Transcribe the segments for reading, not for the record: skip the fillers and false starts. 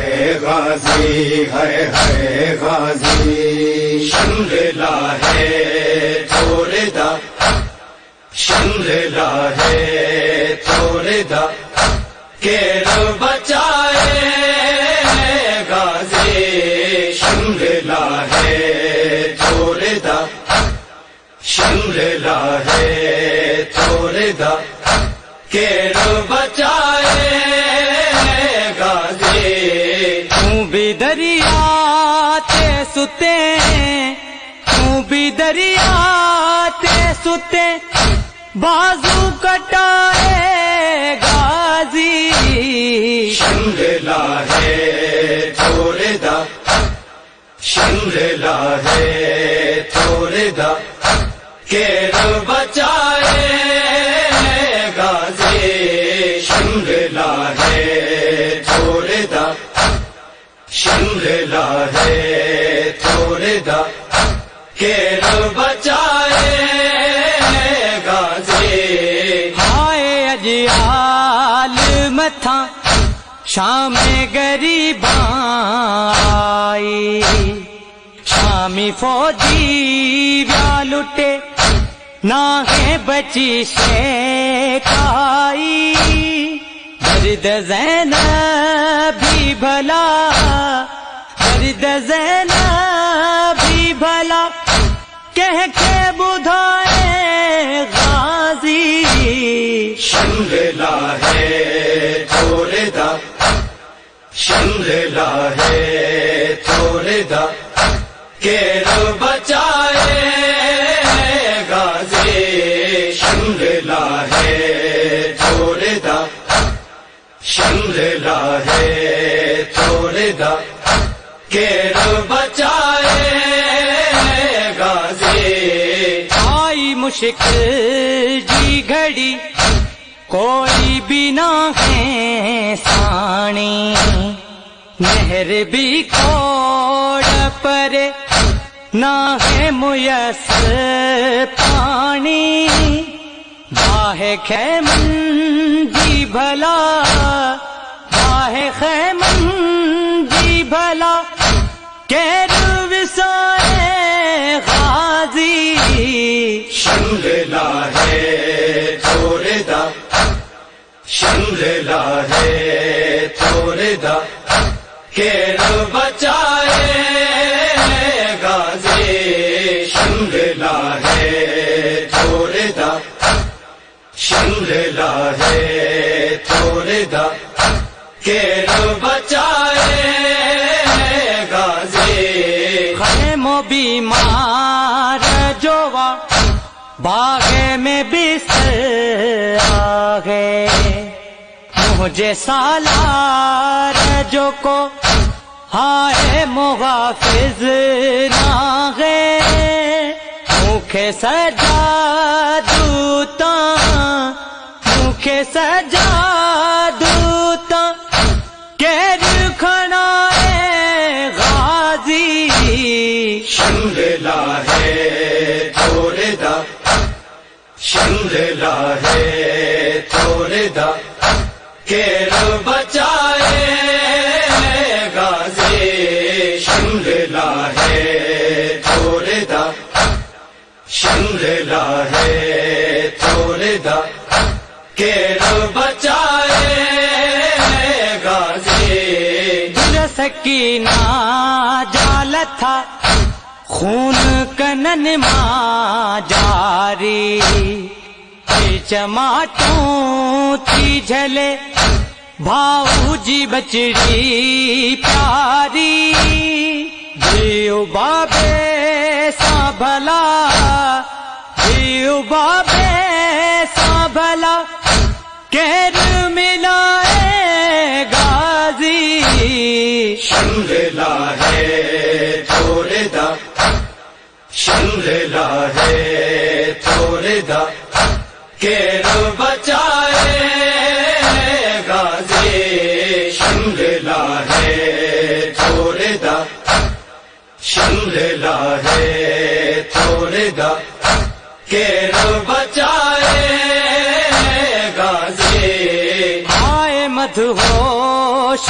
ہے غازی ہے غازی شنگلا ہے تھوڑے دا شنگلا ہے تھوڑے دا کیر بچائے غازی شنگلا ہے تھوڑے دا شنگلا ہے تھوڑے دا کیر بچائے غازی تو بھی دریا تے ستے تو بھی دریا تے ستے بازو کٹائے غازی شنگلا ہے تھوڑے دا شنگلا ہے تھوڑے دا کیر بچائے غازی شنگلا ہے تھوڑے دا شنگلا ہے تھوڑے دا کیر بچائے غازی ہائے اجیال متھا شام غریباں آئی شامی فوجی ویا لٹے نہ ہے بچی سے کھائی درد زینب بھی بھلا درد زینب بھی بھلا کہہ کے بدھائے غازی شنگلا ہے تھوڑے دا شنگلا ہے تھوڑے دا کیر بچائے غازی شنگلا ہے تھوڑے دا شنگلا ہے تھوڑے دا کیر بچائے غازی آئی مشکل جی گھڑی کوئی بھی نہ ہے سانی نہر بھی کوڑ پر نہ ہے میسر پانی باہے خیمن جی بھلا باہے خیمن جی بھلا کیر وسائے غازی شنگلا ہے تھوڑے دا شنگلا ہے تھوڑے دا کیر بچائے غازی شنگلا ہے تھوڑے دا شنگلا ہے تھوڑے دا کیر بچائے غازی خیم و بیمار جوا باغے میں بستر آگے مجھے سالار جو کو ہائے محافظ نہ گئے مکھے سجا دوتا مکھے سجا دوتا کیر کھنا غازی شنگلا ہے تھوڑے دا شنگلا ہے تھوڑے دا کیر بچائے غازی شنگلا ہے تھوڑے دا شنگلا ہے تھوڑے دا کیر بچائے غازی دل سکینہ جال تھا خون کنن ماں جاری چماٹوں تھی جھلے بھاؤ جی بچڑی پیاری جیو بابے سا بھلا جیو بابے سا بھلا کیر ملائے غازی شنگلا ہے تھوڑے دا شنگلا ہے تھوڑے دا کیر بچائے غازی شنگلا ہے تھوڑے دا شنگلا ہے تھوڑے دا کیر بچائے غازی آئے مدھوش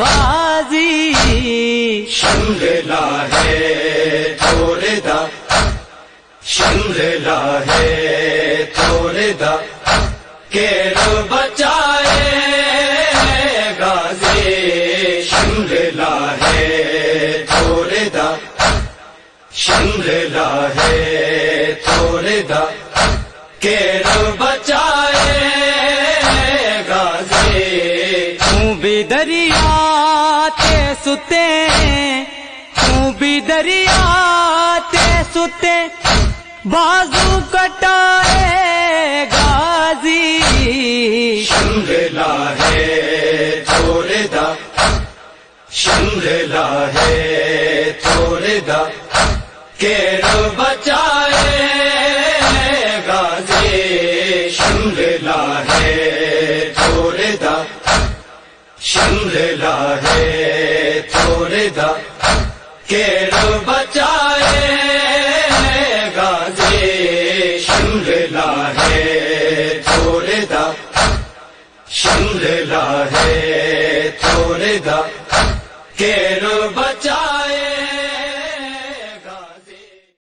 غازی شملا ہے تھوڑے دا شملا ہے تھوڑے دا کیڑو بچائے غازی شملا ہے تھوڑے دا شملا ہے تھوڑے دا کیڑو بچائے غازی توں بھی دریا تے ستے توں بھی دریا تے ستے بازو کٹائے غازی شملا ہے تھوڑے دا شملا ہے تھوڑے دا کیڑو بچائے غازی شملا ہے تھوڑے دا شملا ہے تھوڑے دا کیڑو بچائے غازی شملا ہے تھوڑے دا شملا ہے تھوڑے دا کیڑو